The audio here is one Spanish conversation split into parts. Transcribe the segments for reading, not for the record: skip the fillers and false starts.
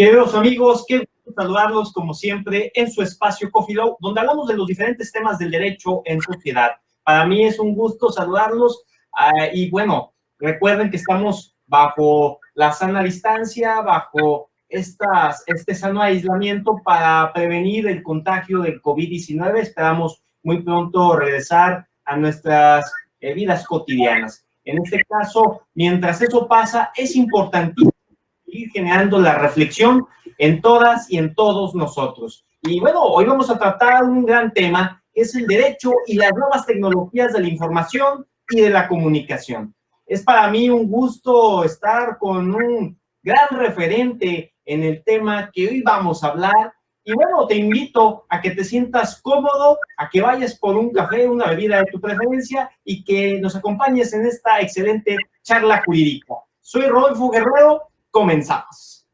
Queridos amigos, qué gusto saludarlos como siempre en su espacio Coffee Low, donde hablamos de los diferentes temas del derecho en sociedad. Para mí es un gusto saludarlos y bueno, recuerden que estamos bajo la sana distancia, bajo este sano aislamiento para prevenir el contagio del COVID-19. Esperamos muy pronto regresar a nuestras vidas cotidianas. En este caso, mientras eso pasa, es importantísimo ir generando la reflexión en todas y en todos nosotros. Y bueno, hoy vamos a tratar un gran tema, que es el derecho y las nuevas tecnologías de la información y de la comunicación. Es para mí un gusto estar con un gran referente en el tema que hoy vamos a hablar. Y bueno, te invito a que te sientas cómodo, a que vayas por un café, una bebida de tu preferencia y que nos acompañes en esta excelente charla jurídica. Soy Rodolfo Guerrero. Comenzamos.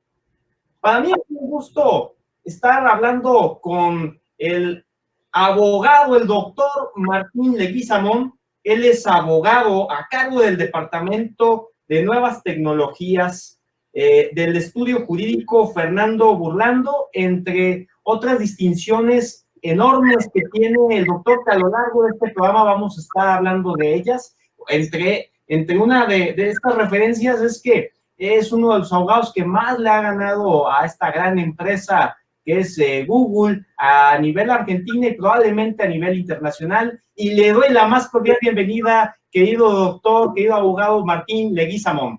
Para mí es un gusto estar hablando con el abogado, el doctor Martín Leguizamón. Él es abogado a cargo del Departamento de Nuevas Tecnologías del Estudio Jurídico Fernando Burlando, entre otras distinciones enormes que tiene el doctor, que a lo largo de este programa vamos a estar hablando de ellas. Entre una de estas referencias es que es uno de los abogados que más le ha ganado a esta gran empresa que es Google a nivel argentino y probablemente a nivel internacional. Y le doy la más cordial bienvenida, querido doctor, querido abogado Martín Leguizamón.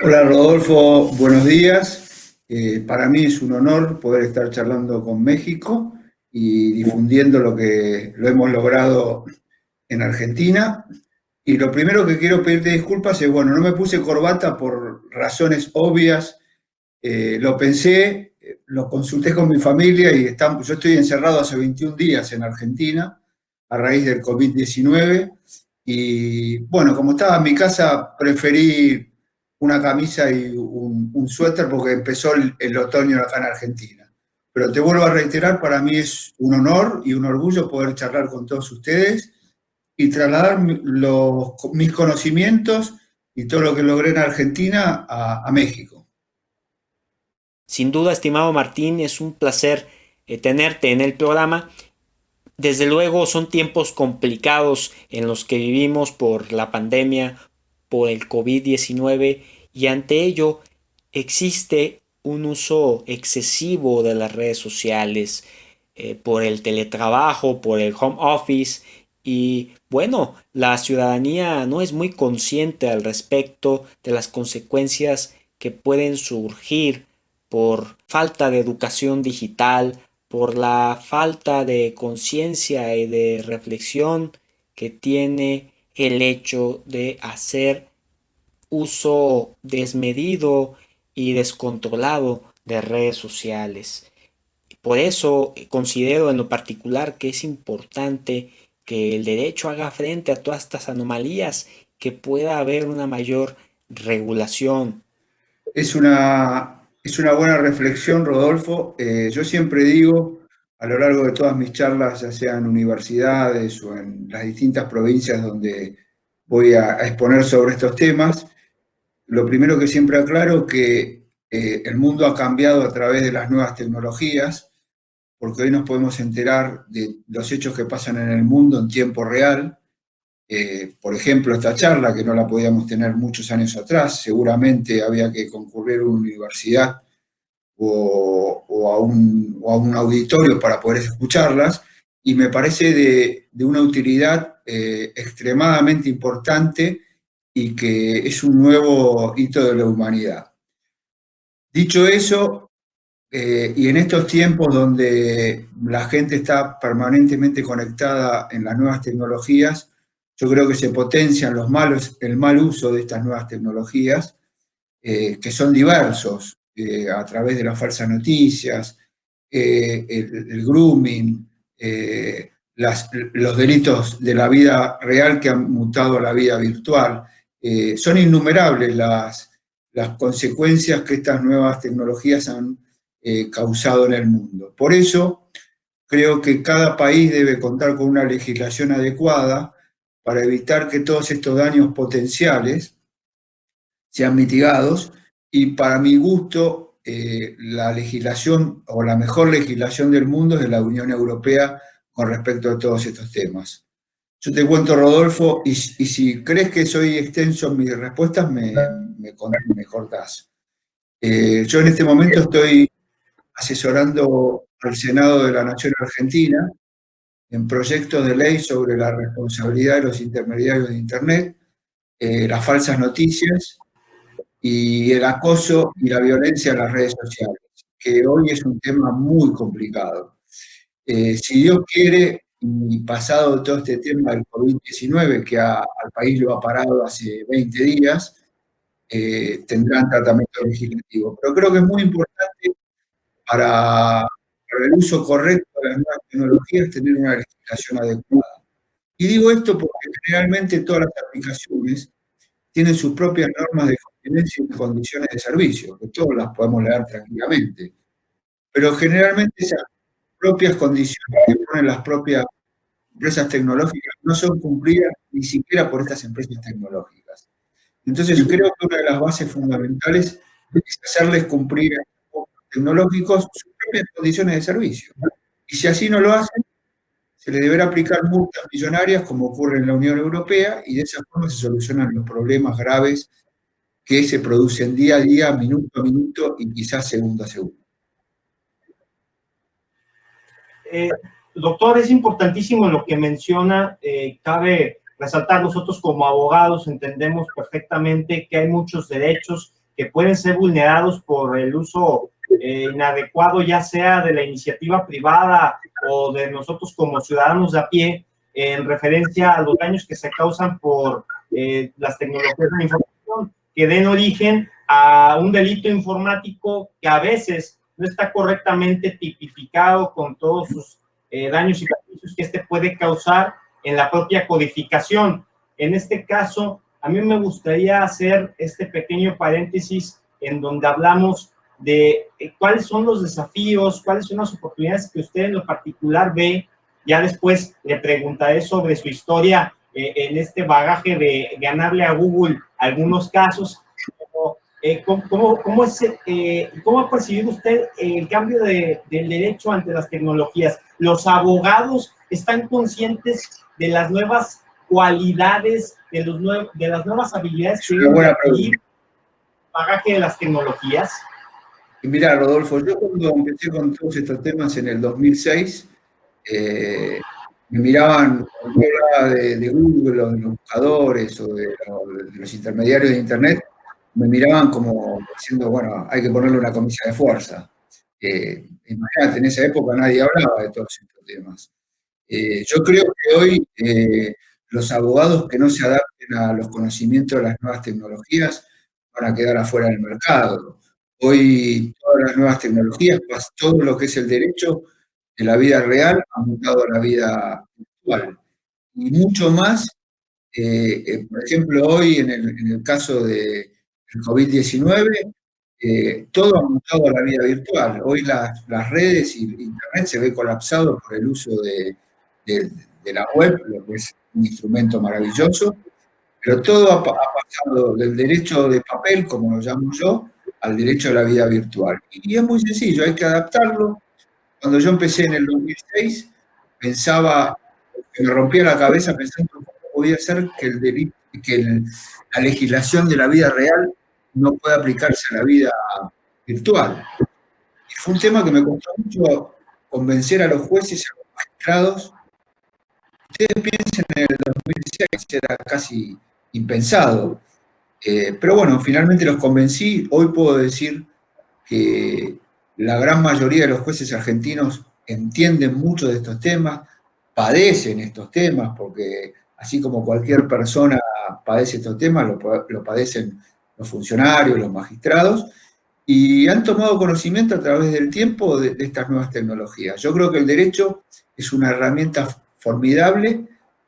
Hola Rodolfo, buenos días. Para mí es un honor poder estar charlando con México y difundiendo lo que lo hemos logrado en Argentina. Y lo primero que quiero pedirte disculpas es, bueno, no me puse corbata por razones obvias. Lo pensé, lo consulté con mi familia y yo estoy encerrado hace 21 días en Argentina a raíz del COVID-19. Y bueno, como estaba en mi casa, preferí una camisa y un suéter porque empezó el otoño acá en Argentina. Pero te vuelvo a reiterar, para mí es un honor y un orgullo poder charlar con todos ustedes y trasladar mis conocimientos y todo lo que logré en Argentina a México. Sin duda, estimado Martín, es un placer tenerte en el programa. Desde luego son tiempos complicados en los que vivimos por la pandemia, por el COVID-19, y ante ello existe un uso excesivo de las redes sociales, por el teletrabajo, por el home office, y bueno, la ciudadanía no es muy consciente al respecto de las consecuencias que pueden surgir por falta de educación digital, por la falta de conciencia y de reflexión que tiene el hecho de hacer uso desmedido y descontrolado de redes sociales. Por eso considero en lo particular que es importante que el derecho haga frente a todas estas anomalías, que pueda haber una mayor regulación. Es una buena reflexión, Rodolfo. Yo siempre digo, a lo largo de todas mis charlas, ya sea en universidades o en las distintas provincias donde voy a exponer sobre estos temas, lo primero que siempre aclaro es que el mundo ha cambiado a través de las nuevas tecnologías, porque hoy nos podemos enterar de los hechos que pasan en el mundo en tiempo real. Por ejemplo, esta charla, que no la podíamos tener muchos años atrás, seguramente había que concurrir a una universidad o a un auditorio para poder escucharlas, y me parece de una utilidad extremadamente importante y que es un nuevo hito de la humanidad. Dicho eso, y en estos tiempos donde la gente está permanentemente conectada en las nuevas tecnologías, yo creo que se potencian el mal uso de estas nuevas tecnologías, que son diversos, a través de las falsas noticias, el grooming, los delitos de la vida real que han mutado a la vida virtual. Son innumerables las consecuencias que estas nuevas tecnologías han causado en el mundo. Por eso creo que cada país debe contar con una legislación adecuada para evitar que todos estos daños potenciales sean mitigados, y para mi gusto la legislación o la mejor legislación del mundo es de la Unión Europea con respecto a todos estos temas. Yo te cuento, Rodolfo, y si crees que soy extenso en mis respuestas, me cortás. Yo en este momento estoy asesorando al Senado de la Nación Argentina en proyectos de ley sobre la responsabilidad de los intermediarios de Internet, las falsas noticias y el acoso y la violencia en las redes sociales, que hoy es un tema muy complicado. Si Dios quiere, y pasado todo este tema del COVID-19, que al país lo ha parado hace 20 días, tendrán tratamiento legislativo. Pero creo que es muy importante para el uso correcto de las nuevas tecnologías tener una legislación adecuada. Y digo esto porque generalmente todas las aplicaciones tienen sus propias normas de convivencia y condiciones de servicio, que todos las podemos leer tranquilamente. Pero generalmente esas propias condiciones que ponen las propias empresas tecnológicas no son cumplidas ni siquiera por estas empresas tecnológicas. Entonces creo que una de las bases fundamentales es hacerles cumplir a los tecnológicos sus propias condiciones de servicio. Y si así no lo hacen, se les deberá aplicar multas millonarias como ocurre en la Unión Europea, y de esa forma se solucionan los problemas graves que se producen día a día, minuto a minuto y quizás segundo a segundo. Doctor, es importantísimo lo que menciona. Cabe resaltar, nosotros como abogados entendemos perfectamente que hay muchos derechos que pueden ser vulnerados por el uso inadecuado, ya sea de la iniciativa privada o de nosotros como ciudadanos de a pie, en referencia a los daños que se causan por las tecnologías de la información, que den origen a un delito informático que a veces no está correctamente tipificado con todos sus daños y perjuicios que este puede causar en la propia codificación. En este caso, a mí me gustaría hacer este pequeño paréntesis en donde hablamos de cuáles son los desafíos, cuáles son las oportunidades que usted en lo particular ve. Ya después le preguntaré sobre su historia en este bagaje de ganarle a Google algunos casos. ¿Cómo ha percibido usted el cambio del derecho ante las tecnologías? ¿Los abogados están conscientes de las nuevas cualidades, de las nuevas habilidades que deben adquirir el bagaje de las tecnologías? Y mira, Rodolfo, yo cuando empecé con todos estos temas en el 2006, me miraban, cuando hablaba de Google o de los buscadores o de los intermediarios de Internet, me miraban como diciendo, bueno, hay que ponerle una camisa de fuerza. Imagínate, en esa época nadie hablaba de todos estos temas. Yo creo que hoy los abogados que no se adapten a los conocimientos de las nuevas tecnologías van a quedar afuera del mercado. Hoy todas las nuevas tecnologías, todo lo que es el derecho de la vida real ha mutado a la vida virtual. Y mucho más, por ejemplo, hoy en el caso del COVID-19, todo ha mutado a la vida virtual. Hoy las redes y Internet se ve colapsado por el uso de la web, lo que es un instrumento maravilloso, pero todo ha pasado del derecho de papel, como lo llamo yo, al derecho a la vida virtual. Y es muy sencillo, hay que adaptarlo. Cuando yo empecé en el 2006, pensaba, que me rompía la cabeza pensando cómo podía ser que la legislación de la vida real no puede aplicarse a la vida virtual. Y fue un tema que me costó mucho convencer a los jueces y a los magistrados. Ustedes piensen, en el 2006 era casi impensado. Pero bueno, finalmente los convencí. Hoy puedo decir que la gran mayoría de los jueces argentinos entienden mucho de estos temas, padecen estos temas, porque así como cualquier persona padece estos temas, lo padecen los funcionarios, los magistrados, y han tomado conocimiento a través del tiempo de estas nuevas tecnologías. Yo creo que el derecho es una herramienta formidable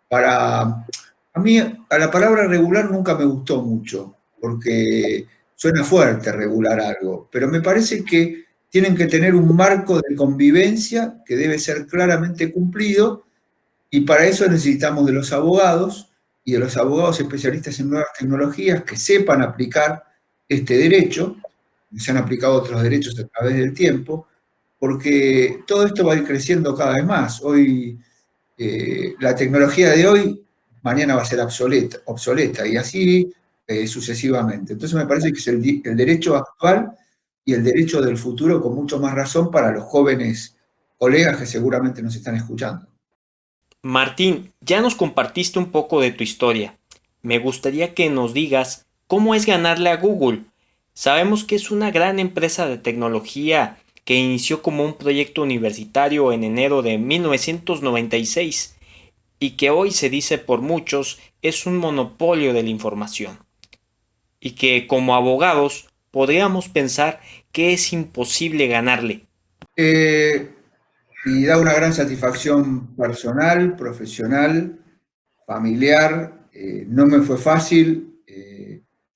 para... A mí, a la palabra regular nunca me gustó mucho, porque suena fuerte regular algo, pero me parece que tienen que tener un marco de convivencia que debe ser claramente cumplido, y para eso necesitamos de los abogados y de los abogados especialistas en nuevas tecnologías que sepan aplicar este derecho, se han aplicado otros derechos a través del tiempo, porque todo esto va a ir creciendo cada vez más. Hoy, la tecnología de hoy, mañana va a ser obsoleta y así sucesivamente. Entonces me parece que es el derecho actual y el derecho del futuro con mucho más razón para los jóvenes colegas que seguramente nos están escuchando. Martín, ya nos compartiste un poco de tu historia. Me gustaría que nos digas cómo es ganarle a Google. Sabemos que es una gran empresa de tecnología que inició como un proyecto universitario en enero de 1996 y que hoy se dice por muchos es un monopolio de la información. Y que como abogados podríamos pensar que es imposible ganarle. Y da una gran satisfacción personal, profesional, familiar. No me fue fácil.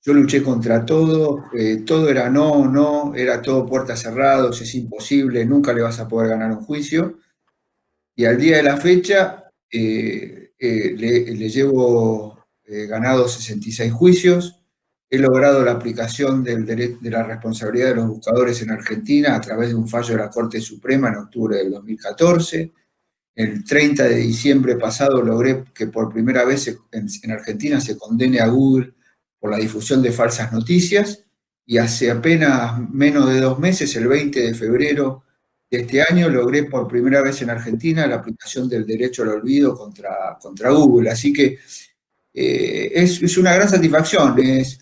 Yo luché contra todo. Todo era no, no, era todo puertas cerradas, es imposible, nunca le vas a poder ganar un juicio. Y al día de la fecha le llevo ganado 66 juicios. He logrado la aplicación de la responsabilidad de los buscadores en Argentina a través de un fallo de la Corte Suprema en octubre del 2014. El 30 de diciembre pasado logré que por primera vez en Argentina se condene a Google por la difusión de falsas noticias, y hace apenas menos de 2 meses, el 20 de febrero de este año, logré por primera vez en Argentina la aplicación del derecho al olvido contra Google. Así que es una gran satisfacción, es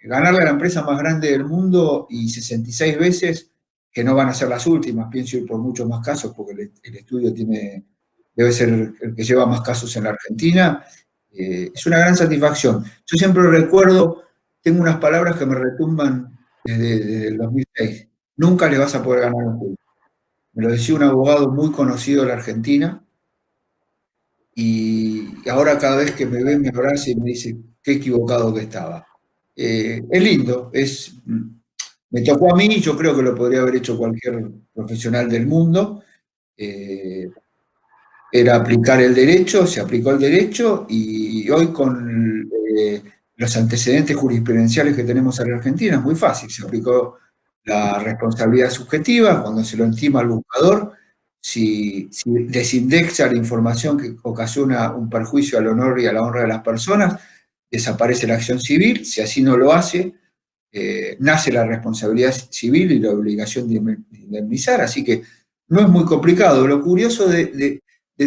ganarle a la empresa más grande del mundo, y 66 veces, que no van a ser las últimas, pienso ir por muchos más casos, porque el estudio debe ser el que lleva más casos en la Argentina. Es una gran satisfacción. Yo siempre recuerdo, tengo unas palabras que me retumban desde el 2006. Nunca le vas a poder ganar un juicio. Me lo decía un abogado muy conocido de la Argentina, y ahora cada vez que me ve me abraza y me dice qué equivocado que estaba. Es lindo, me tocó a mí, yo creo que lo podría haber hecho cualquier profesional del mundo. Era aplicar el derecho, se aplicó el derecho, y hoy con los antecedentes jurisprudenciales que tenemos en la Argentina es muy fácil. Se aplicó la responsabilidad subjetiva cuando se lo intima al buscador. Si desindexa la información que ocasiona un perjuicio al honor y a la honra de las personas, desaparece la acción civil. Si así no lo hace, nace la responsabilidad civil y la obligación de indemnizar. Así que no es muy complicado. Lo curioso de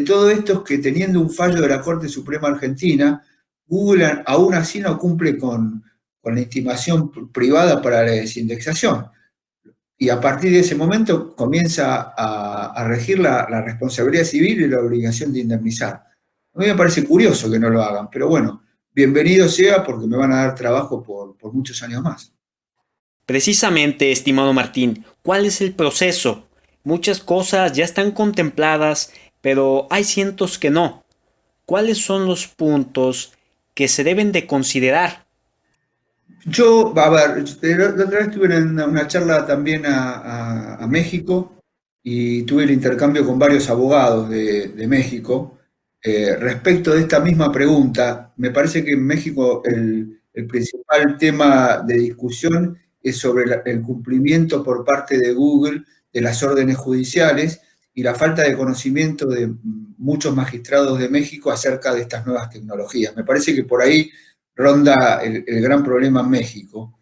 todo esto es que, teniendo un fallo de la Corte Suprema Argentina, Google aún así no cumple con la intimación privada para la desindexación. Y a partir de ese momento comienza a regir la responsabilidad civil y la obligación de indemnizar. A mí me parece curioso que no lo hagan, pero bueno, bienvenido sea, porque me van a dar trabajo por muchos años más. Precisamente, estimado Martín, ¿cuál es el proceso? Muchas cosas ya están contempladas, pero hay cientos que no. ¿Cuáles son los puntos que se deben de considerar? Yo, a ver, la otra vez estuve en una charla también a México, y tuve el intercambio con varios abogados de México respecto de esta misma pregunta. Me parece que en México el principal tema de discusión es sobre el cumplimiento por parte de Google de las órdenes judiciales, y la falta de conocimiento de muchos magistrados de México acerca de estas nuevas tecnologías. Me parece que por ahí ronda el gran problema en México.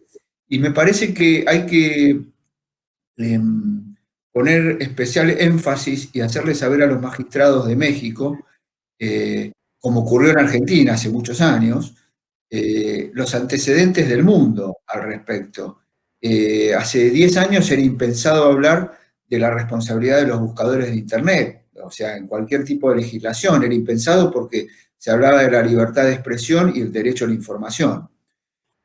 Y me parece que hay que poner especial énfasis y hacerle saber a los magistrados de México, como ocurrió en Argentina hace muchos años, los antecedentes del mundo al respecto. Hace 10 años era impensado hablar de la responsabilidad de los buscadores de Internet, o sea, en cualquier tipo de legislación era impensado, porque se hablaba de la libertad de expresión y el derecho a la información.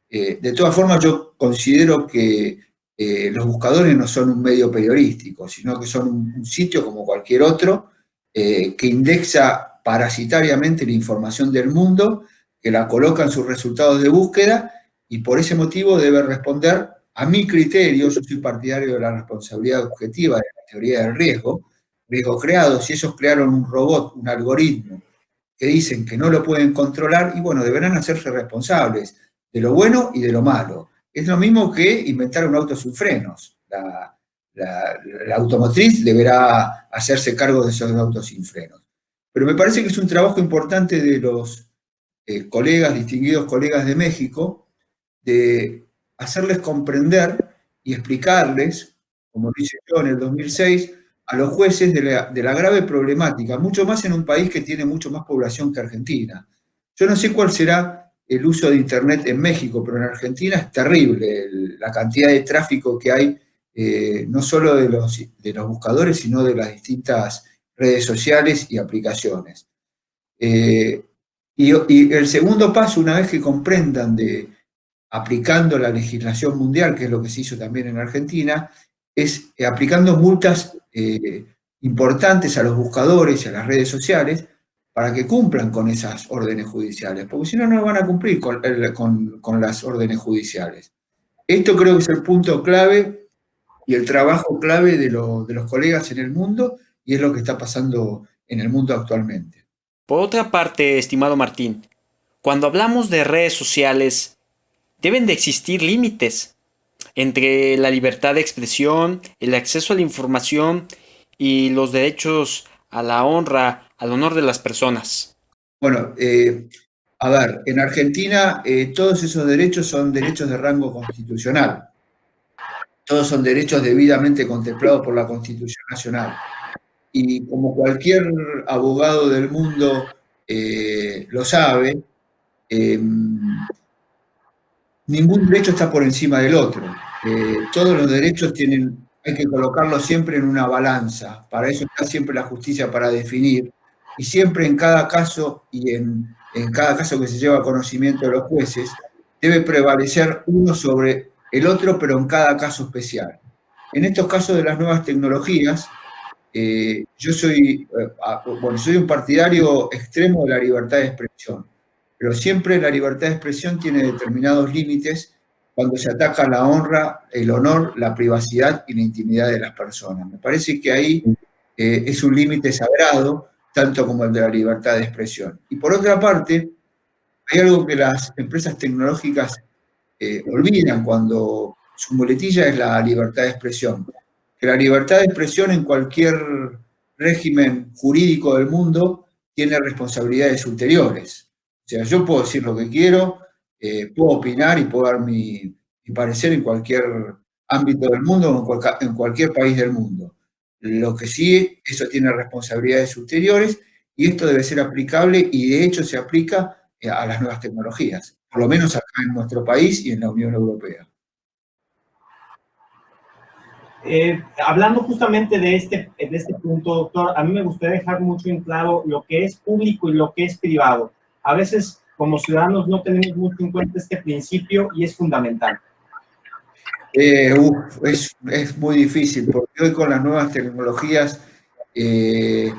De todas formas, yo considero que los buscadores no son un medio periodístico, sino que son un sitio como cualquier otro, que indexa parasitariamente la información del mundo, que la coloca en sus resultados de búsqueda, y por ese motivo debe responder, a mi criterio. Yo soy partidario de la responsabilidad objetiva, de la teoría del riesgo creado. Si ellos crearon un robot, un algoritmo, que dicen que no lo pueden controlar, y bueno, deberán hacerse responsables de lo bueno y de lo malo. Es lo mismo que inventar un auto sin frenos. La automotriz deberá hacerse cargo de esos autos sin frenos. Pero me parece que es un trabajo importante de los distinguidos colegas de México, de hacerles comprender y explicarles, como lo hice yo en el 2006, a los jueces de la grave problemática, mucho más en un país que tiene mucho más población que Argentina. Yo no sé cuál será el uso de Internet en México, pero en Argentina es terrible la cantidad de tráfico que hay, no solo de los buscadores, sino de las distintas redes sociales y aplicaciones. Y el segundo paso, una vez que comprendan aplicando la legislación mundial, que es lo que se hizo también en Argentina, es aplicando multas importantes a los buscadores y a las redes sociales para que cumplan con esas órdenes judiciales, porque si no, no van a cumplir con las órdenes judiciales. Esto creo que es el punto clave y el trabajo clave de los colegas en el mundo, y es lo que está pasando en el mundo actualmente. Por otra parte, estimado Martín, cuando hablamos de redes sociales, deben de existir límites entre la libertad de expresión, el acceso a la información y los derechos a la honra, al honor de las personas. Bueno, a ver, en Argentina todos esos derechos son derechos de rango constitucional. Todos son derechos debidamente contemplados por la Constitución Nacional. Y como cualquier abogado del mundo lo sabe, ningún derecho está por encima del otro. Todos los derechos hay que colocarlos siempre en una balanza. Para eso está siempre la justicia para definir. Y siempre en cada caso, y en cada caso que se lleva a conocimiento de los jueces, debe prevalecer uno sobre el otro, pero en cada caso especial. En estos casos de las nuevas tecnologías, yo soy un partidario extremo de la libertad de expresión, pero siempre la libertad de expresión tiene determinados límites cuando se ataca la honra, el honor, la privacidad y la intimidad de las personas. Me parece que ahí es un límite sagrado, tanto como el de la libertad de expresión. Y por otra parte, hay algo que las empresas tecnológicas olvidan cuando su muletilla es la libertad de expresión. Que la libertad de expresión en cualquier régimen jurídico del mundo tiene responsabilidades ulteriores. O sea, yo puedo decir lo que quiero, puedo opinar y puedo dar mi parecer en cualquier ámbito del mundo o en cualquier país del mundo. Lo que sí, eso tiene responsabilidades ulteriores y esto debe ser aplicable y de hecho se aplica a las nuevas tecnologías, por lo menos acá en nuestro país y en la Unión Europea. Hablando justamente de este punto, doctor, a mí me gustaría dejar mucho en claro lo que es público y lo que es privado. A veces, como ciudadanos, no tenemos mucho en cuenta este principio y es fundamental. Es muy difícil, porque hoy con las nuevas tecnologías, yo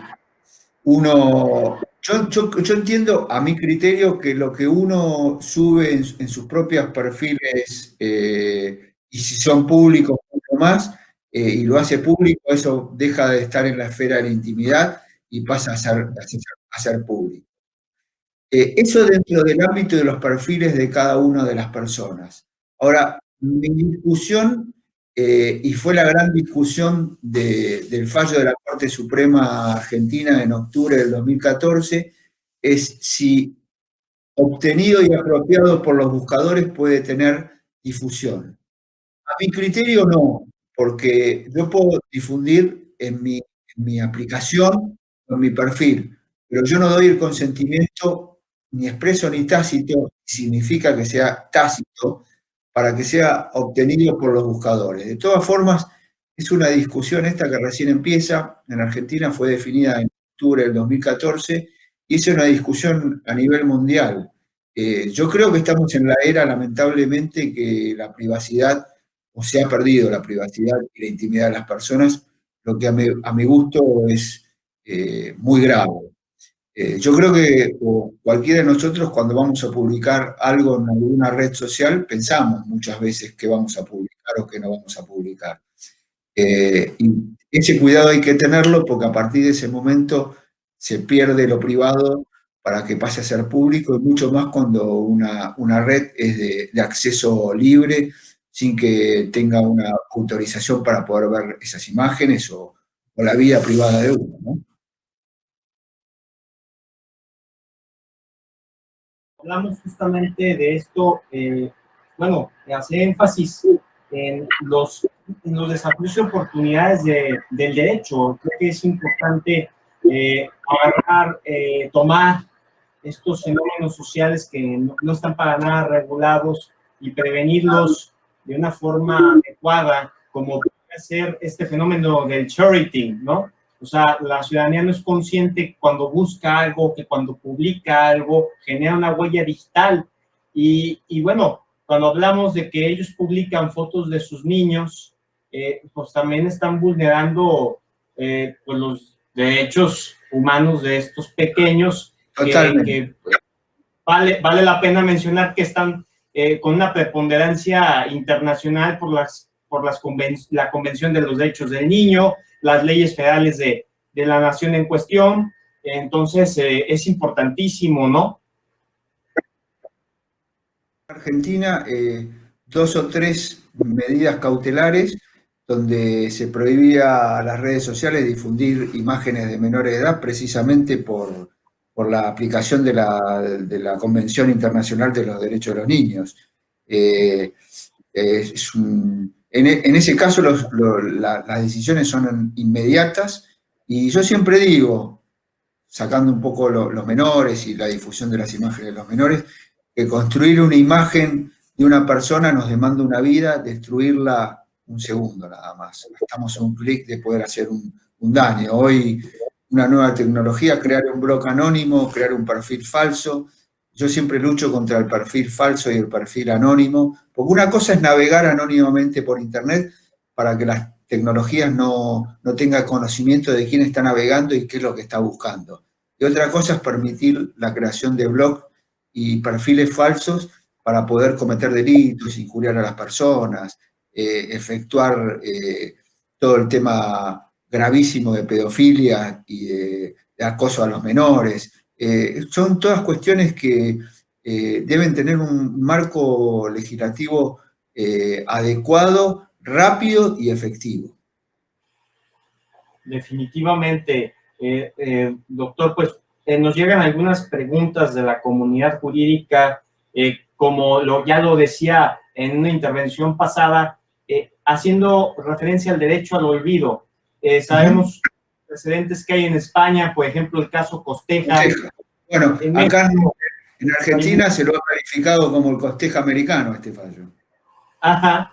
entiendo a mi criterio que lo que uno sube en sus propios perfiles, y si son públicos, mucho más, y lo hace público, eso deja de estar en la esfera de la intimidad y pasa a ser público. Eso dentro del ámbito de los perfiles de cada una de las personas. Ahora, mi discusión, y fue la gran discusión del fallo de la Corte Suprema Argentina en octubre del 2014, es si obtenido y apropiado por los buscadores puede tener difusión. A mi criterio no, porque yo puedo difundir en mi aplicación, en mi perfil, pero yo no doy el consentimiento ni expreso ni tácito, significa que sea tácito, para que sea obtenido por los buscadores. De todas formas, es una discusión esta que recién empieza. En Argentina fue definida en octubre del 2014 y es una discusión a nivel mundial. Yo creo que estamos en la era, lamentablemente, que la privacidad, o se ha perdido la privacidad y la intimidad de las personas, lo que a mi gusto es muy grave. Yo creo que cualquiera de nosotros, cuando vamos a publicar algo en alguna red social, pensamos muchas veces qué vamos a publicar o qué no vamos a publicar. Y ese cuidado hay que tenerlo porque a partir de ese momento se pierde lo privado para que pase a ser público, y mucho más cuando una red es de acceso libre, sin que tenga una autorización para poder ver esas imágenes o la vida privada de uno, ¿no? Hablamos justamente de esto, bueno, hace énfasis en los desafíos y oportunidades del derecho. Creo que es importante agarrar, tomar estos fenómenos sociales que no están para nada regulados y prevenirlos de una forma adecuada, como puede ser este fenómeno del charity, ¿no? O sea, la ciudadanía no es consciente cuando busca algo, que cuando publica algo, genera una huella digital. Y bueno, cuando hablamos de que ellos publican fotos de sus niños, pues también están vulnerando pues los derechos humanos de estos pequeños, que vale la pena mencionar que están con una preponderancia internacional por la Convención de los Derechos del Niño, las leyes federales de la nación en cuestión. Entonces, es importantísimo, ¿no? Argentina, 2 o 3 medidas cautelares donde se prohibía a las redes sociales difundir imágenes de menores de edad, precisamente por la aplicación de la Convención Internacional de los Derechos de los Niños. En ese caso las decisiones son inmediatas, y yo siempre digo, sacando un poco los menores y la difusión de las imágenes de los menores, que construir una imagen de una persona nos demanda una vida, destruirla un segundo nada más. Estamos a un clic de poder hacer un daño. Hoy una nueva tecnología, crear un blog anónimo, crear un perfil falso. Yo siempre lucho contra el perfil falso y el perfil anónimo, porque una cosa es navegar anónimamente por internet para que las tecnologías no tengan conocimiento de quién está navegando y qué es lo que está buscando. Y otra cosa es permitir la creación de blogs y perfiles falsos para poder cometer delitos, injuriar a las personas, efectuar todo el tema gravísimo de pedofilia y de acoso a los menores. Son todas cuestiones que deben tener un marco legislativo adecuado, rápido y efectivo. Definitivamente, doctor, pues nos llegan algunas preguntas de la comunidad jurídica, como ya lo decía en una intervención pasada, haciendo referencia al derecho al olvido. Sabemos precedentes que hay en España, por ejemplo, el caso Costeja. Bueno, acá en Argentina se lo ha calificado como el Costeja americano, este fallo. Ajá.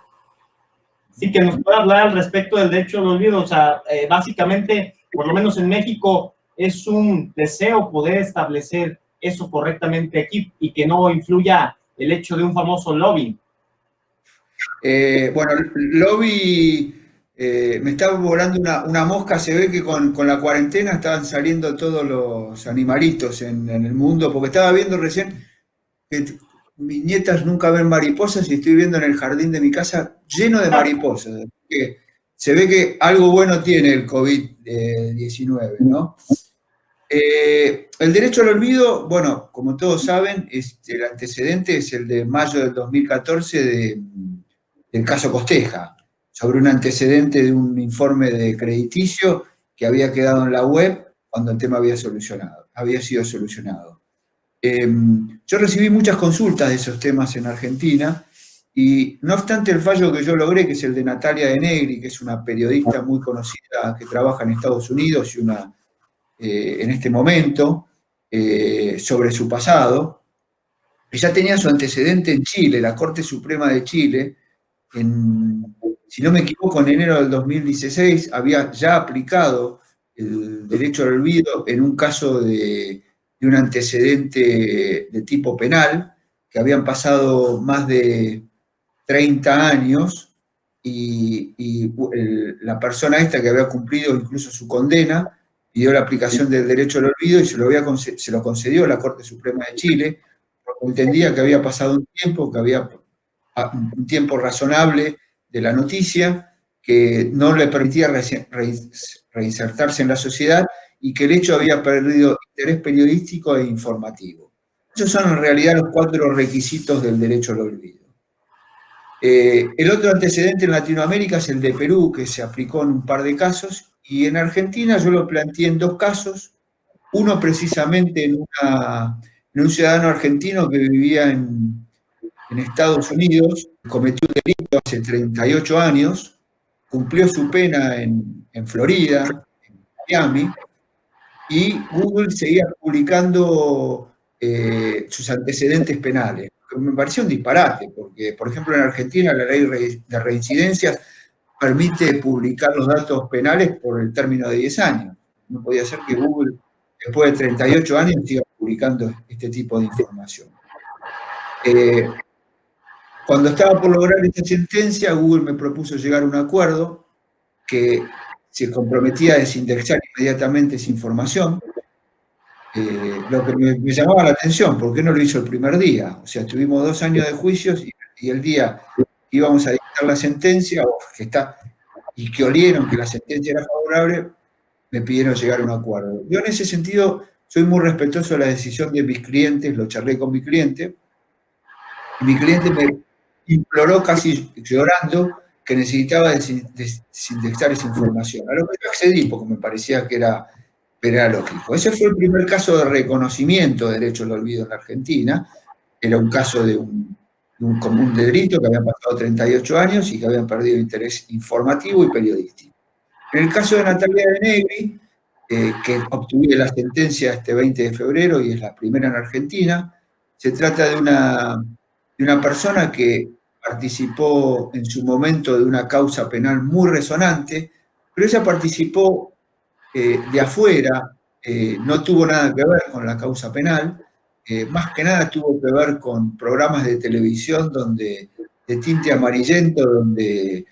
Sí, que nos pueda hablar al respecto del derecho al olvido. O sea, básicamente, por lo menos en México, es un deseo poder establecer eso correctamente aquí y que no influya el hecho de un famoso lobby. Bueno, lobby, me estaba volando una mosca. Se ve que con la cuarentena estaban saliendo todos los animalitos en el mundo, porque estaba viendo recién que mis nietas nunca ven mariposas y estoy viendo en el jardín de mi casa lleno de mariposas. Que se ve que algo bueno tiene el COVID-19, ¿no? El derecho al olvido, bueno, como todos saben, el antecedente es el de mayo del 2014 del caso Costeja, sobre un antecedente de un informe de crediticio que había quedado en la web cuando el tema había sido solucionado. Yo recibí muchas consultas de esos temas en Argentina, y no obstante el fallo que yo logré, que es el de Natalia De Negri, que es una periodista muy conocida que trabaja en Estados Unidos y en este momento, sobre su pasado, ella tenía su antecedente en Chile. La Corte Suprema de Chile, si no me equivoco, en enero del 2016, había ya aplicado el derecho al olvido en un caso de un antecedente de tipo penal, que habían pasado más de 30 años, y la persona esta, que había cumplido incluso su condena, pidió la aplicación del derecho al olvido y se lo concedió la Corte Suprema de Chile, porque entendía que había pasado un tiempo, que había un tiempo razonable de la noticia, que no le permitía reinsertarse en la sociedad, y que el hecho había perdido interés periodístico e informativo. Esos son en realidad los 4 requisitos del derecho al olvido. El otro antecedente en Latinoamérica es el de Perú, que se aplicó en un par de casos, y en Argentina yo lo planteé en 2 casos, uno precisamente en un ciudadano argentino que vivía en Estados Unidos, cometió un delito hace 38 años, cumplió su pena en Florida, en Miami, y Google seguía publicando sus antecedentes penales. Me pareció un disparate, porque, por ejemplo, en Argentina la ley de reincidencias permite publicar los datos penales por el término de 10 años. No podía ser que Google, después de 38 años, siga publicando este tipo de información. Cuando estaba por lograr esta sentencia, Google me propuso llegar a un acuerdo que se comprometía a desindexar inmediatamente esa información. Lo que me llamaba la atención, ¿por qué no lo hizo el primer día? O sea, tuvimos 2 años de juicios y el día que íbamos a dictar la sentencia, y que olieron que la sentencia era favorable, me pidieron llegar a un acuerdo. Yo en ese sentido soy muy respetuoso de la decisión de mis clientes, lo charlé con mi cliente, y mi cliente me imploró casi llorando que necesitaba desindexar esa información. A lo que yo accedí porque me parecía que era lógico. Ese fue el primer caso de reconocimiento de derecho al olvido en la Argentina. Era un caso de un común de delito que habían pasado 38 años y que habían perdido interés informativo y periodístico. En el caso de Natalia de Negri, que obtuve la sentencia este 20 de febrero y es la primera en Argentina, se trata de una persona que participó en su momento de una causa penal muy resonante, pero ella participó de afuera, no tuvo nada que ver con la causa penal, más que nada tuvo que ver con programas de televisión de tinte amarillento, donde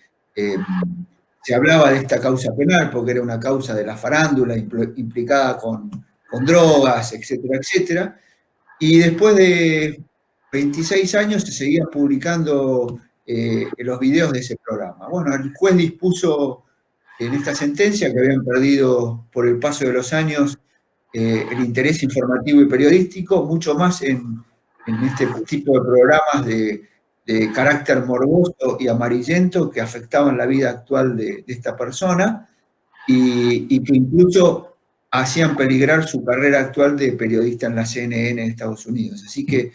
se hablaba de esta causa penal, porque era una causa de la farándula implicada con drogas, etcétera, etcétera. Y después de 26 años se seguían publicando los videos de ese programa. Bueno, el juez dispuso en esta sentencia que habían perdido por el paso de los años el interés informativo y periodístico, mucho más en este tipo de programas de carácter morboso y amarillento que afectaban la vida actual de esta persona y que incluso hacían peligrar su carrera actual de periodista en la CNN de Estados Unidos. Así que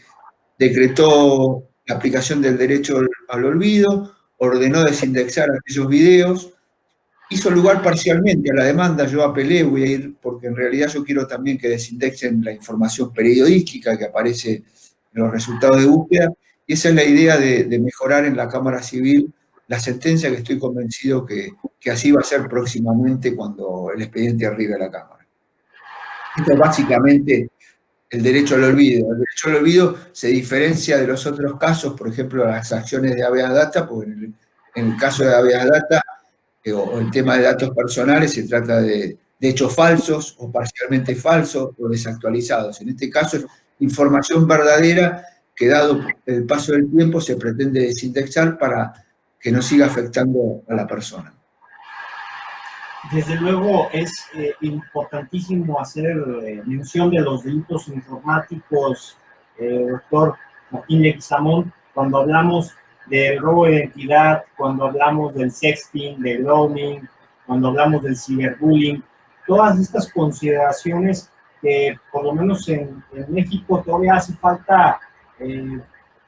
decretó la aplicación del derecho al olvido, ordenó desindexar aquellos videos, hizo lugar parcialmente a la demanda, yo apelé, voy a ir, porque en realidad yo quiero también que desindexen la información periodística que aparece en los resultados de búsqueda, y esa es la idea de mejorar en la Cámara Civil la sentencia, que estoy convencido que así va a ser próximamente cuando el expediente arribe a la Cámara. Esto es básicamente el derecho al olvido. El derecho al olvido se diferencia de los otros casos, por ejemplo, las acciones de habeas data, porque en el caso de habeas data, o el tema de datos personales, se trata de hechos falsos o parcialmente falsos o desactualizados. En este caso es información verdadera que, dado el paso del tiempo, se pretende desindexar para que no siga afectando a la persona. Desde luego es importantísimo hacer mención de los delitos informáticos, doctor Martín Leguizamón, cuando hablamos del robo de identidad, cuando hablamos del sexting, del grooming, cuando hablamos del ciberbullying, todas estas consideraciones que por lo menos en México todavía hace falta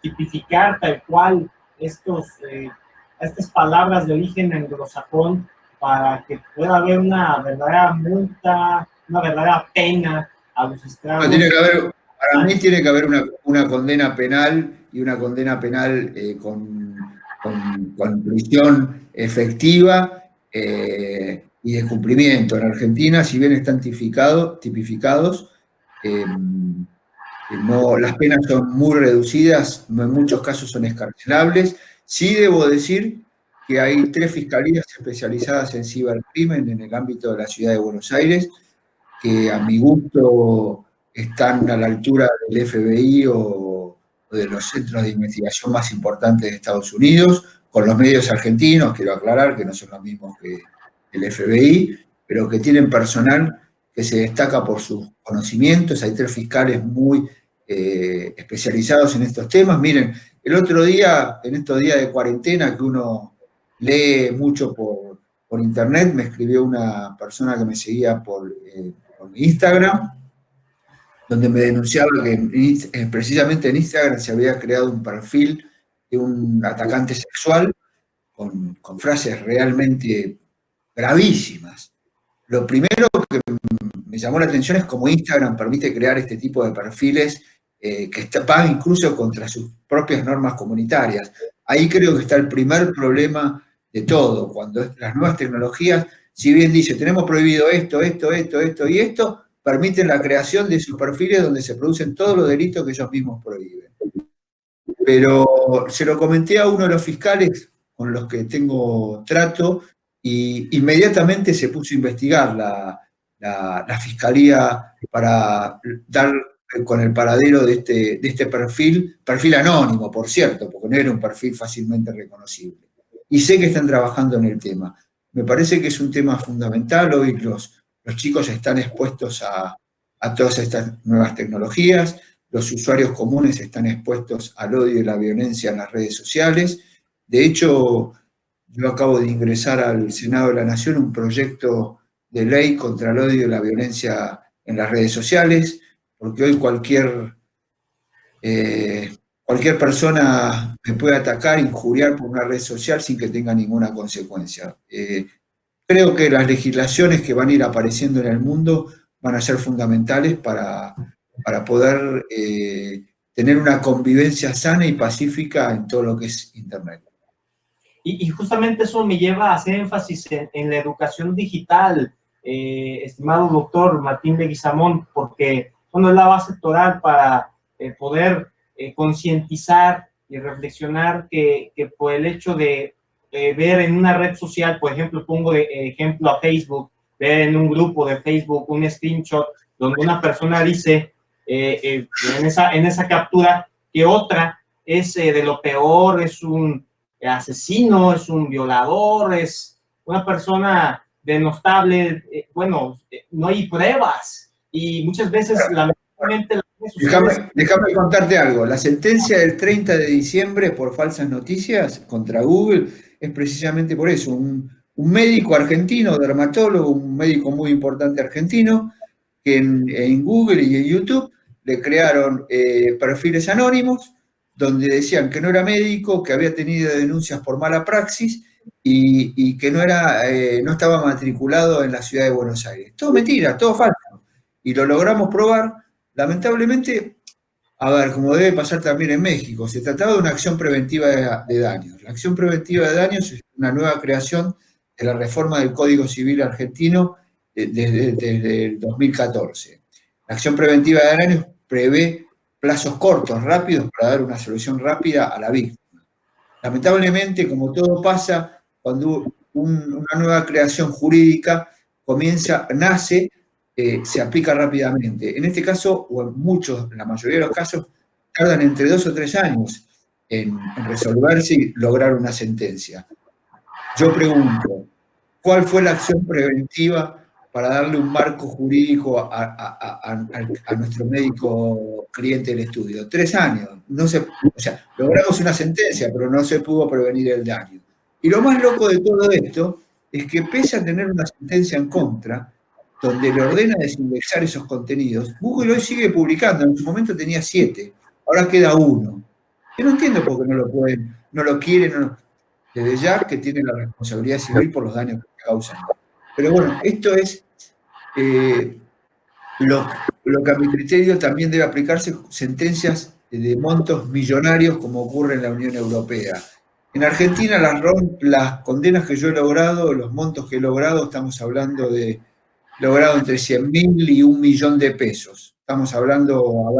tipificar tal cual estas palabras de origen anglosajón para que pueda haber una verdadera multa, una verdadera pena a los estragos. Para mí tiene que haber una condena penal y una condena penal con prisión efectiva y de cumplimiento. En Argentina, si bien están tipificados, las penas son muy reducidas, en muchos casos son excarcelables. Sí debo decir que hay 3 fiscalías especializadas en cibercrimen en el ámbito de la ciudad de Buenos Aires, que a mi gusto están a la altura del FBI o de los centros de investigación más importantes de Estados Unidos, con los medios argentinos, quiero aclarar que no son los mismos que el FBI, pero que tienen personal que se destaca por sus conocimientos. Hay 3 fiscales muy especializados en estos temas. Miren, el otro día, en estos días de cuarentena, que uno lee mucho por internet, me escribió una persona que me seguía por mi Instagram, donde me denunciaba que precisamente en Instagram se había creado un perfil de un atacante sexual con frases realmente gravísimas. Lo primero que me llamó la atención es cómo Instagram permite crear este tipo de perfiles que van incluso contra sus propias normas comunitarias. Ahí creo que está el primer problema de todo, cuando las nuevas tecnologías, si bien dice, tenemos prohibido esto, esto, esto, esto y esto, permiten la creación de sus perfiles donde se producen todos los delitos que ellos mismos prohíben. Pero se lo comenté a uno de los fiscales con los que tengo trato y inmediatamente se puso a investigar la fiscalía para dar con el paradero de este perfil anónimo, por cierto, porque no era un perfil fácilmente reconocible. Y sé que están trabajando en el tema. Me parece que es un tema fundamental. Hoy los chicos están expuestos a todas estas nuevas tecnologías. Los usuarios comunes están expuestos al odio y la violencia en las redes sociales. De hecho, yo acabo de ingresar al Senado de la Nación un proyecto de ley contra el odio y la violencia en las redes sociales, porque hoy cualquier persona me puede atacar, injuriar por una red social sin que tenga ninguna consecuencia. Creo que las legislaciones que van a ir apareciendo en el mundo van a ser fundamentales para poder tener una convivencia sana y pacífica en todo lo que es Internet. Y justamente eso me lleva a hacer énfasis en la educación digital, estimado doctor Martín Leguizamón, porque bueno, es la base total para poder concientizar y reflexionar que por el hecho de ver en una red social, por ejemplo, pongo de ejemplo a Facebook, ver en un grupo de Facebook un screenshot donde una persona dice en esa captura que otra es de lo peor, es un asesino, es un violador, es una persona denostable, bueno, no hay pruebas y muchas veces lamentablemente Déjame contarte algo. La sentencia del 30 de diciembre por falsas noticias contra Google es precisamente por eso. Un médico argentino, dermatólogo, un médico muy importante argentino, que en Google y en YouTube le crearon perfiles anónimos donde decían que no era médico, que había tenido denuncias por mala praxis y que no estaba matriculado en la ciudad de Buenos Aires. Todo mentira, todo falso. Y lo logramos probar. Lamentablemente, a ver, como debe pasar también en México, se trataba de una acción preventiva de daños. La acción preventiva de daños es una nueva creación de la reforma del Código Civil argentino desde el 2014. La acción preventiva de daños prevé plazos cortos, rápidos, para dar una solución rápida a la víctima. Lamentablemente, como todo pasa, cuando una nueva creación jurídica nace, se aplica rápidamente. En este caso, o en la mayoría de los casos, tardan entre 2 o 3 años en resolverse y lograr una sentencia. Yo pregunto, ¿cuál fue la acción preventiva para darle un marco jurídico a nuestro médico cliente del estudio? 3 años. O sea, logramos una sentencia, pero no se pudo prevenir el daño. Y lo más loco de todo esto es que pese a tener una sentencia en contra, donde le ordena desindexar esos contenidos, Google hoy sigue publicando. En su momento tenía 7, ahora queda 1. Yo no entiendo por qué no lo quieren, desde ya que tienen la responsabilidad civil por los daños que causan. Pero bueno, esto es lo que a mi criterio también debe aplicarse, sentencias de montos millonarios como ocurre en la Unión Europea. En Argentina las condenas que yo he logrado, los montos que he logrado, estamos hablando de logrado entre 100.000 y 1 millón de pesos. Estamos hablando, a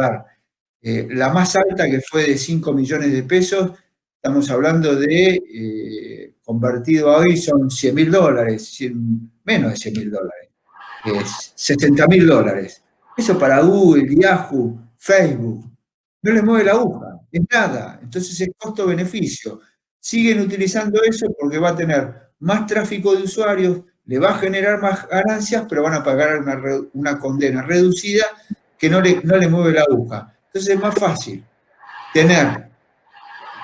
ver, la más alta que fue de 5 millones de pesos, estamos hablando de, convertido a hoy son $100.000, menos de $100.000, $60.000. Eso para Google, Yahoo, Facebook, no les mueve la aguja, es nada. Entonces es costo-beneficio. Siguen utilizando eso porque va a tener más tráfico de usuarios, le va a generar más ganancias, pero van a pagar una condena reducida que no le mueve la aguja. Entonces es más fácil tener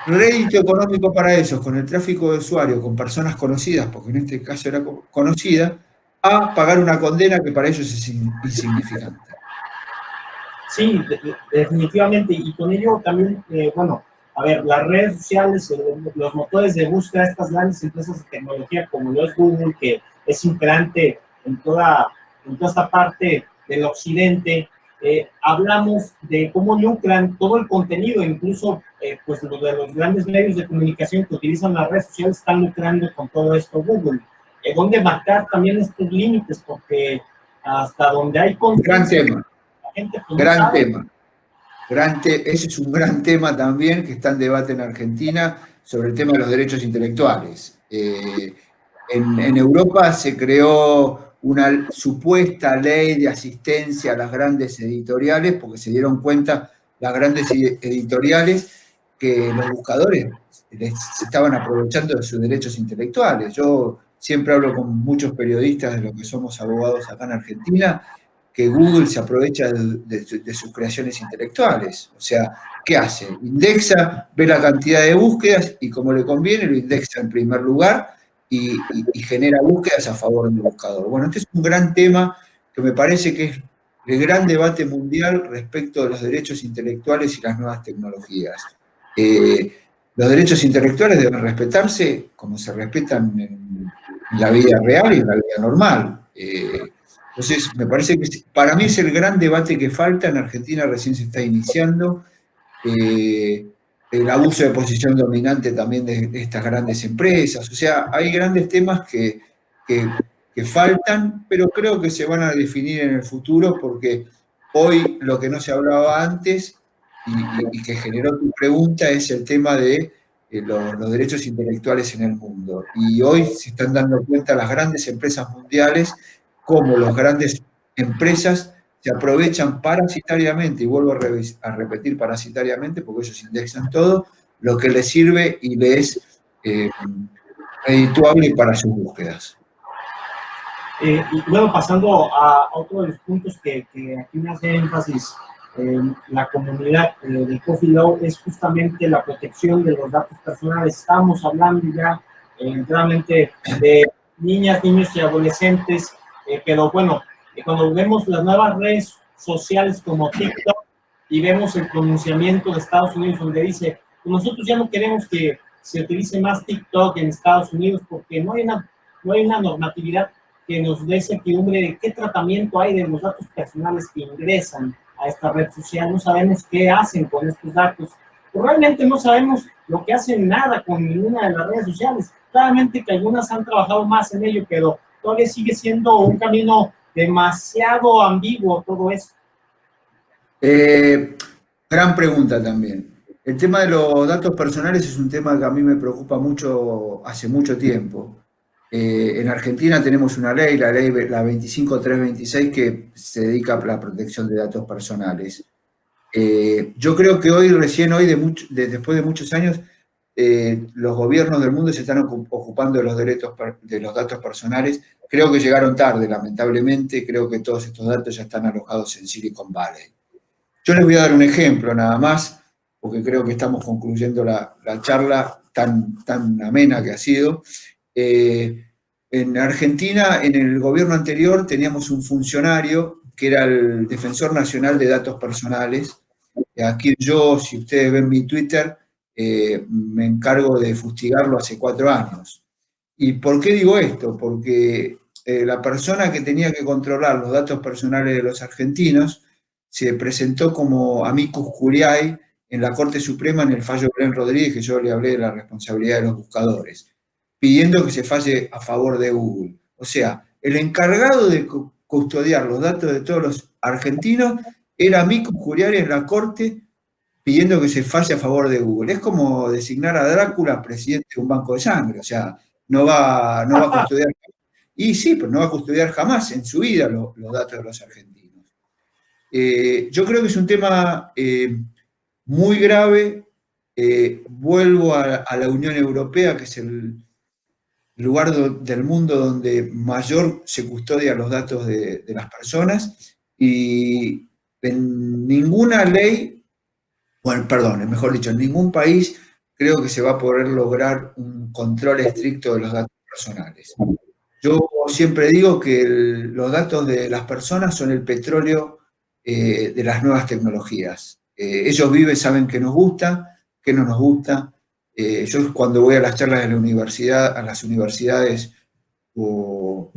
rédito económico para ellos con el tráfico de usuarios, con personas conocidas, porque en este caso era conocida, a pagar una condena que para ellos es insignificante. Sí, definitivamente, y con ello también, bueno, a ver, las redes sociales, los motores de búsqueda de estas grandes empresas de tecnología como lo es Google, que es imperante en toda esta parte del occidente, hablamos de cómo lucran todo el contenido, incluso pues los de los grandes medios de comunicación que utilizan las redes sociales están lucrando con todo esto Google. ¿Dónde marcar también estos límites? Porque hasta donde hay Gran conciencia, tema. la gente pues, no Gran sabe. tema. Ese es un gran tema también que está en debate en Argentina sobre el tema de los derechos intelectuales. En Europa se creó una supuesta ley de asistencia a las grandes editoriales porque se dieron cuenta las grandes editoriales que los buscadores se estaban aprovechando de sus derechos intelectuales. Yo siempre hablo con muchos periodistas de los que somos abogados acá en Argentina que Google se aprovecha de sus creaciones intelectuales. O sea, ¿qué hace? Indexa, ve la cantidad de búsquedas y como le conviene lo indexa en primer lugar y genera búsquedas a favor del buscador. Bueno, este es un gran tema que me parece que es el gran debate mundial respecto de los derechos intelectuales y las nuevas tecnologías. Los derechos intelectuales deben respetarse como se respetan en la vida real y en la vida normal. Entonces, me parece que para mí es el gran debate que falta. En Argentina recién se está iniciando. El abuso de posición dominante también de estas grandes empresas. O sea, hay grandes temas que faltan, pero creo que se van a definir en el futuro porque hoy lo que no se hablaba antes y que generó tu pregunta es el tema de los derechos intelectuales en el mundo. Y hoy se están dando cuenta las grandes empresas mundiales cómo las grandes empresas se aprovechan parasitariamente, y vuelvo a repetir parasitariamente, porque ellos indexan todo, lo que les sirve y les es redituable para sus búsquedas. Y bueno, pasando a otro de los puntos que aquí me hace énfasis la comunidad de Coffee Law es justamente la protección de los datos personales. Estamos hablando ya realmente de niñas, niños y adolescentes, pero bueno, cuando vemos las nuevas redes sociales como TikTok y vemos el pronunciamiento de Estados Unidos donde dice, nosotros ya no queremos que se utilice más TikTok en Estados Unidos porque no hay una normatividad que nos dé certidumbre de qué tratamiento hay de los datos personales que ingresan a esta red social. No sabemos qué hacen con estos datos. Realmente no sabemos lo que hacen nada con ninguna de las redes sociales. Claramente que algunas han trabajado más en ello, pero todavía sigue siendo un camino demasiado ambiguo todo eso. Gran pregunta también. El tema de los datos personales es un tema que a mí me preocupa mucho hace mucho tiempo. En Argentina tenemos una ley, la ley la 25326, que se dedica a la protección de datos personales. Yo creo que hoy, recién hoy, después de muchos años, los gobiernos del mundo se están ocupando de los datos personales. Creo que llegaron tarde, lamentablemente. Creo que todos estos datos ya están alojados en Silicon Valley. Yo les voy a dar un ejemplo nada más, porque creo que estamos concluyendo la charla tan amena que ha sido. En Argentina, en el gobierno anterior, teníamos un funcionario que era el Defensor Nacional de Datos Personales. Aquí yo, si ustedes ven mi Twitter, me encargo de fustigarlo hace 4 años. ¿Y por qué digo esto? Porque la persona que tenía que controlar los datos personales de los argentinos se presentó como amicus curiae en la Corte Suprema en el fallo Bren Rodríguez, que yo le hablé de la responsabilidad de los buscadores, pidiendo que se falle a favor de Google. O sea, el encargado de custodiar los datos de todos los argentinos era amicus curiae en la Corte pidiendo que se falle a favor de Google. Es como designar a Drácula presidente de un banco de sangre, o sea, no va a custodiar. Y sí, pero no va a custodiar jamás en su vida los datos de los argentinos. Yo creo que es un tema muy grave. Vuelvo a la Unión Europea, que es lugar del mundo donde mayor se custodia los datos de las personas, y en ninguna ley, bueno, perdón, mejor dicho, en ningún país creo que se va a poder lograr un control estricto de los datos personales. Yo siempre digo que los datos de las personas son el petróleo de las nuevas tecnologías. Ellos viven, saben qué nos gusta, qué no nos gusta. Yo cuando voy a las charlas de la universidad, a las universidades o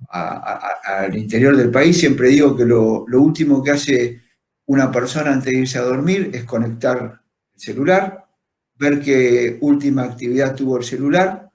al interior del país, siempre digo que lo último que hace una persona antes de irse a dormir es conectar el celular, ver qué última actividad tuvo el celular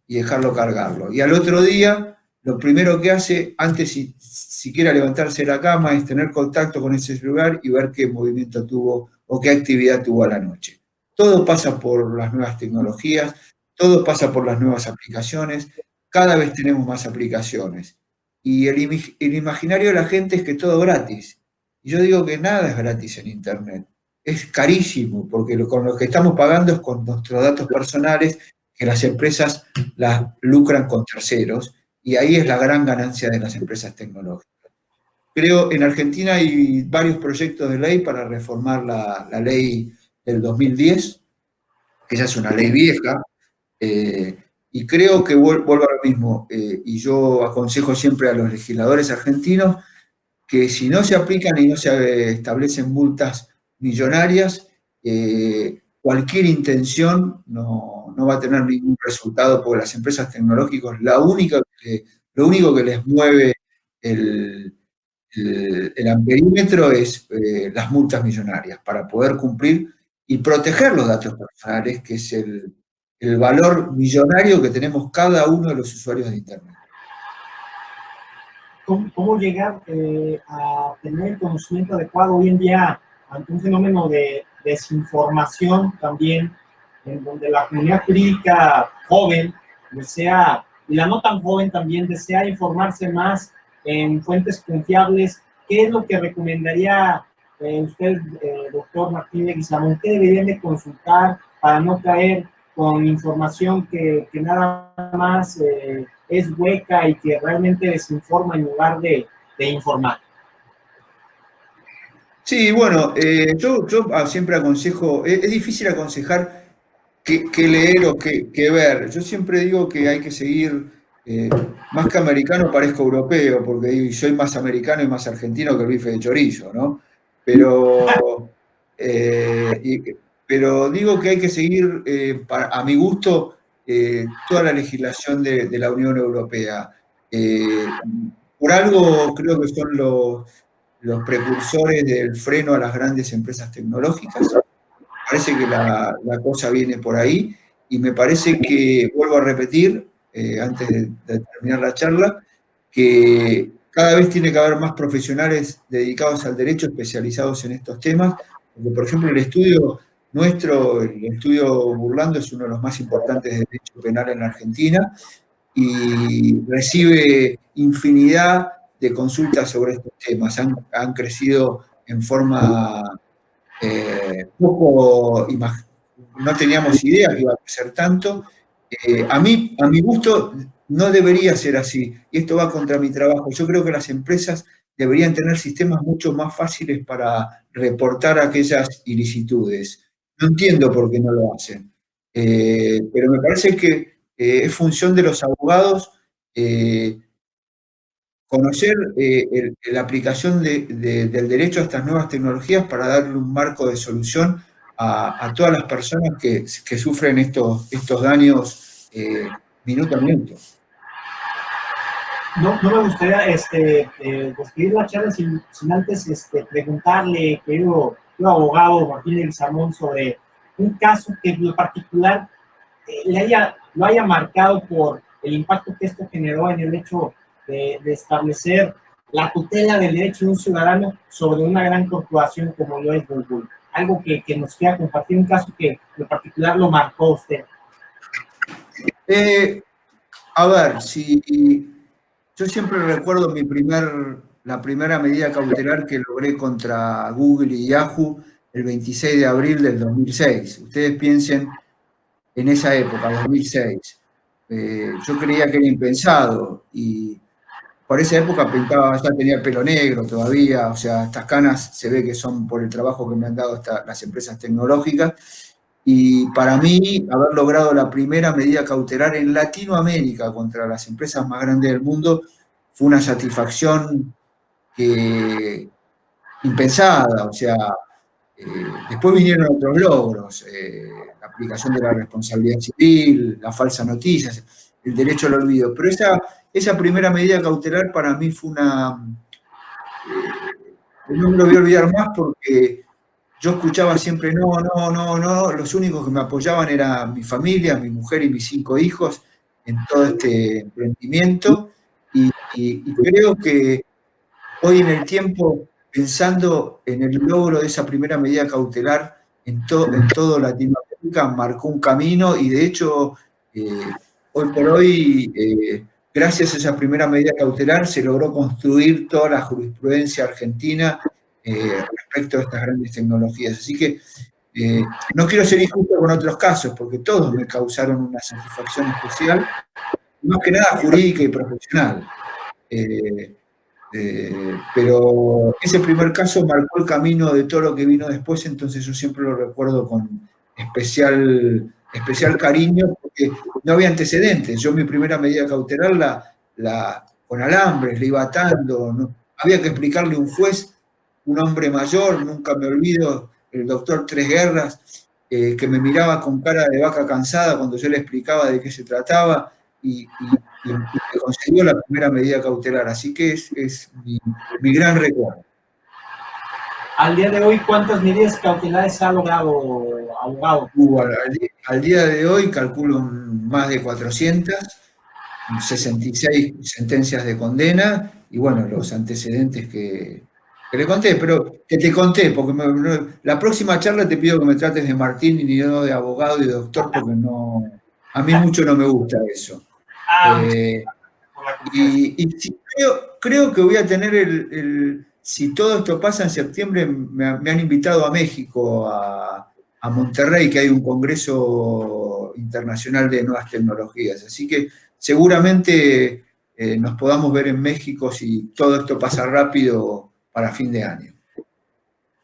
y dejarlo cargarlo. Y al otro día, lo primero que hace, antes siquiera levantarse de la cama, es tener contacto con ese celular y ver qué movimiento tuvo o qué actividad tuvo a la noche. Todo pasa por las nuevas tecnologías, todo pasa por las nuevas aplicaciones, cada vez tenemos más aplicaciones. Y el imaginario de la gente es que todo es gratis. Y yo digo que nada es gratis en Internet. Es carísimo, porque con lo que estamos pagando es con nuestros datos personales, que las empresas las lucran con terceros, y ahí es la gran ganancia de las empresas tecnológicas. Creo en Argentina hay varios proyectos de ley para reformar la ley del 2010, que ya es una ley vieja, y creo que vuelvo a lo mismo, y yo aconsejo siempre a los legisladores argentinos que si no se aplican y no se establecen multas millonarias, cualquier intención no va a tener ningún resultado, porque las empresas tecnológicas, lo único que les mueve el amperímetro es las multas millonarias para poder cumplir y proteger los datos personales, que es el valor millonario que tenemos cada uno de los usuarios de Internet. ¿Cómo llegar a tener el conocimiento adecuado hoy en día ante un fenómeno de desinformación también, en donde la comunidad jurídica joven desea, y la no tan joven también, desea informarse más en fuentes confiables? ¿Qué es lo que recomendaría usted, doctor Martín Leguizamón? ¿Qué deberían de consultar para no caer con información que nada más es hueca y que realmente desinforma en lugar de informar? Sí, bueno, yo siempre aconsejo, es difícil aconsejar qué leer o qué ver. Yo siempre digo que hay que seguir, más que americano parezco europeo, porque soy más americano y más argentino que el bife de chorizo, ¿no? Pero, pero digo que hay que seguir, a mi gusto, toda la legislación de la Unión Europea. Por algo creo que son los precursores del freno a las grandes empresas tecnológicas. Parece que la cosa viene por ahí, y me parece que, vuelvo a repetir, antes de terminar la charla, que cada vez tiene que haber más profesionales dedicados al derecho, especializados en estos temas, porque, por ejemplo, el estudio nuestro, el estudio Burlando, es uno de los más importantes de derecho penal en la Argentina, y recibe infinidad de consultas sobre estos temas. Han crecido en forma no teníamos idea que iba a crecer tanto. A mi gusto, no debería ser así, y esto va contra mi trabajo. Yo creo que las empresas deberían tener sistemas mucho más fáciles para reportar aquellas ilicitudes. No entiendo por qué no lo hacen. Pero me parece que es función de los abogados conocer la aplicación del derecho a estas nuevas tecnologías para darle un marco de solución a todas las personas que sufren estos daños minuto a minuto. No me gustaría despedir la charla sin antes preguntarle, querido abogado Martín Leguizamón, sobre un caso que en lo particular lo haya marcado por el impacto que esto generó en el hecho de establecer la tutela del derecho de un ciudadano sobre una gran corporación como lo es Google. Algo que nos quiera compartir, un caso que en lo particular lo marcó usted. A ver, yo siempre recuerdo la primera medida cautelar que logré contra Google y Yahoo el 26 de abril del 2006. Ustedes piensen en esa época, 2006. yo creía que era impensado y por esa época pintaba, ya tenía el pelo negro todavía, o sea, estas canas se ve que son por el trabajo que me han dado las empresas tecnológicas. Y para mí, haber logrado la primera medida cautelar en Latinoamérica contra las empresas más grandes del mundo fue una satisfacción impensada. O sea, después vinieron otros logros, la aplicación de la responsabilidad civil, la falsa noticia, el derecho al olvido. Pero esa primera medida cautelar para mí fue no me lo voy a olvidar más porque yo escuchaba siempre no, no, no, no, los únicos que me apoyaban eran mi familia, mi mujer y mis 5 hijos en todo este emprendimiento y creo que hoy en el tiempo, pensando en el logro de esa primera medida cautelar en todo Latinoamérica, marcó un camino y de hecho, hoy por hoy, gracias a esa primera medida cautelar, se logró construir toda la jurisprudencia argentina respecto a estas grandes tecnologías. Así que no quiero ser injusto con otros casos, porque todos me causaron una satisfacción especial, más que nada jurídica y profesional. Pero ese primer caso marcó el camino de todo lo que vino después, entonces yo siempre lo recuerdo con especial cariño, porque no había antecedentes. Yo mi primera medida cautelar con alambres, le iba atando, ¿no? Había que explicarle a un juez, un hombre mayor, nunca me olvido, el doctor Tres Guerras, que me miraba con cara de vaca cansada cuando yo le explicaba de qué se trataba, y me concedió la primera medida cautelar, así que es mi gran recuerdo. Al día de hoy, ¿cuántas medidas cautelares ha logrado, abogado? Al día de hoy calculo más de 400, 66 sentencias de condena y bueno, los antecedentes que le conté, pero que te conté, porque la próxima charla te pido que me trates de Martín y no de abogado y de doctor, porque no, a mí mucho no me gusta eso. Y creo que voy a tener si todo esto pasa en septiembre, me han invitado a México, a Monterrey, que hay un congreso internacional de nuevas tecnologías. Así que seguramente nos podamos ver en México si todo esto pasa rápido para fin de año.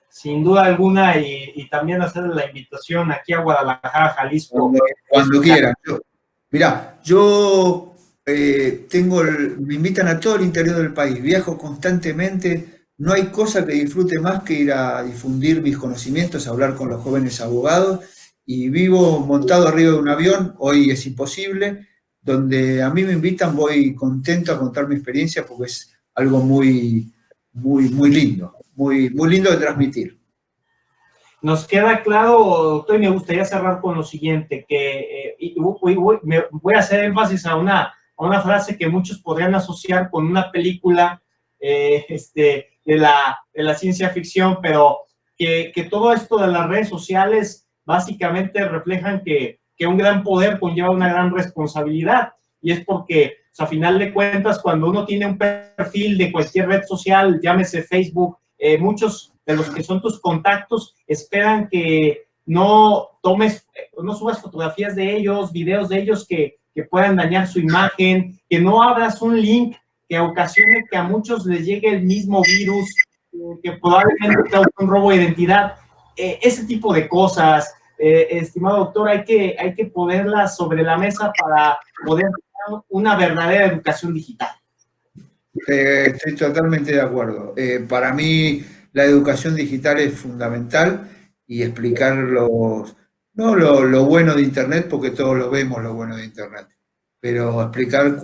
Sin duda alguna, y también hacer la invitación aquí a Guadalajara, Jalisco. Cuando quieran. Mirá, yo me invitan a todo el interior del país, viajo constantemente, no hay cosa que disfrute más que ir a difundir mis conocimientos, a hablar con los jóvenes abogados, y vivo montado arriba de un avión, hoy es imposible, donde a mí me invitan voy contento a contar mi experiencia porque es algo muy, muy, muy lindo, muy, muy lindo de transmitir. Nos queda claro, doctor, y me gustaría cerrar con lo siguiente, que voy a hacer énfasis a una frase que muchos podrían asociar con una película de la ciencia ficción, pero que todo esto de las redes sociales básicamente reflejan que un gran poder conlleva una gran responsabilidad, y es porque, a final de cuentas, cuando uno tiene un perfil de cualquier red social, llámese Facebook, muchos de los que son tus contactos esperan que no subas fotografías de ellos, videos de ellos que puedan dañar su imagen, que no abras un link que ocasione que a muchos les llegue el mismo virus, que probablemente cause un robo de identidad. Ese tipo de cosas, estimado doctor, hay que ponerlas sobre la mesa para poder tener una verdadera educación digital. Estoy totalmente de acuerdo. Para mí la educación digital es fundamental y explicar no lo bueno de Internet, porque todos lo vemos lo bueno de Internet, pero explicar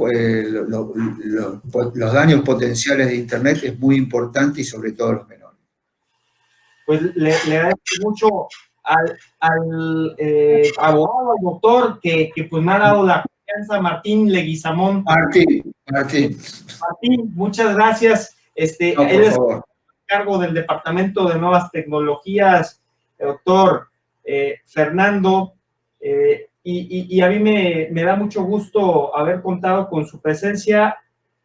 los daños potenciales de Internet es muy importante y sobre todo los menores. Pues le agradezco mucho al abogado, al doctor, que pues me ha dado la confianza, Martín Leguizamón. Martín, muchas gracias. Él es cargo del Departamento de Nuevas Tecnologías, doctor Fernando, y a mí me da mucho gusto haber contado con su presencia.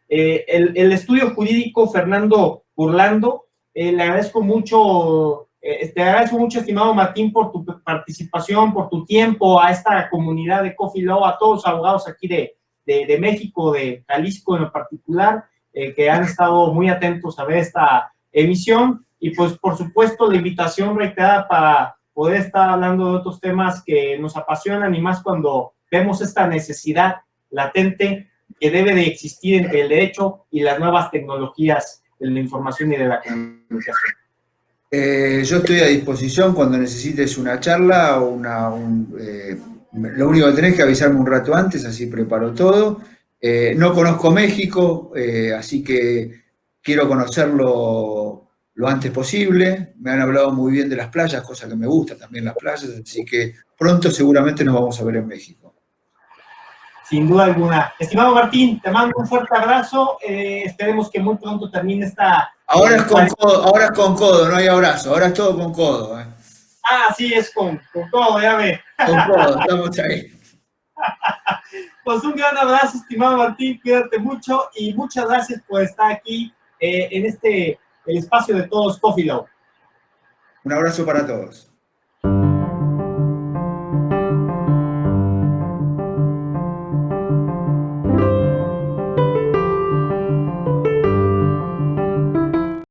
El estudio jurídico Fernando Burlando, le agradezco mucho Te agradezco mucho, estimado Martín, por tu participación, por tu tiempo, a esta comunidad de Coffee Law, a todos los abogados aquí de México, de Jalisco en lo particular, que han estado muy atentos a ver esta emisión. Y pues, por supuesto, la invitación reiterada para poder estar hablando de otros temas que nos apasionan, y más cuando vemos esta necesidad latente que debe de existir entre el derecho y las nuevas tecnologías de la información y de la comunicación. Yo estoy a disposición cuando necesites una charla o lo único que tenés que avisarme un rato antes, así preparo todo. No conozco México, así que quiero conocerlo lo antes posible. Me han hablado muy bien de las playas, cosa que me gusta también las playas, así que pronto seguramente nos vamos a ver en México. Sin duda alguna. Estimado Martín, te mando un fuerte abrazo. Esperemos que muy pronto termine esta... Ahora es con codo, no hay abrazo, ahora es todo con codo. Ah, sí, es con todo, ya ve. Con codo, estamos ahí. Pues un gran abrazo, estimado Martín, cuídate mucho y muchas gracias por estar aquí en el espacio de todos Coffee Law. Un abrazo para todos.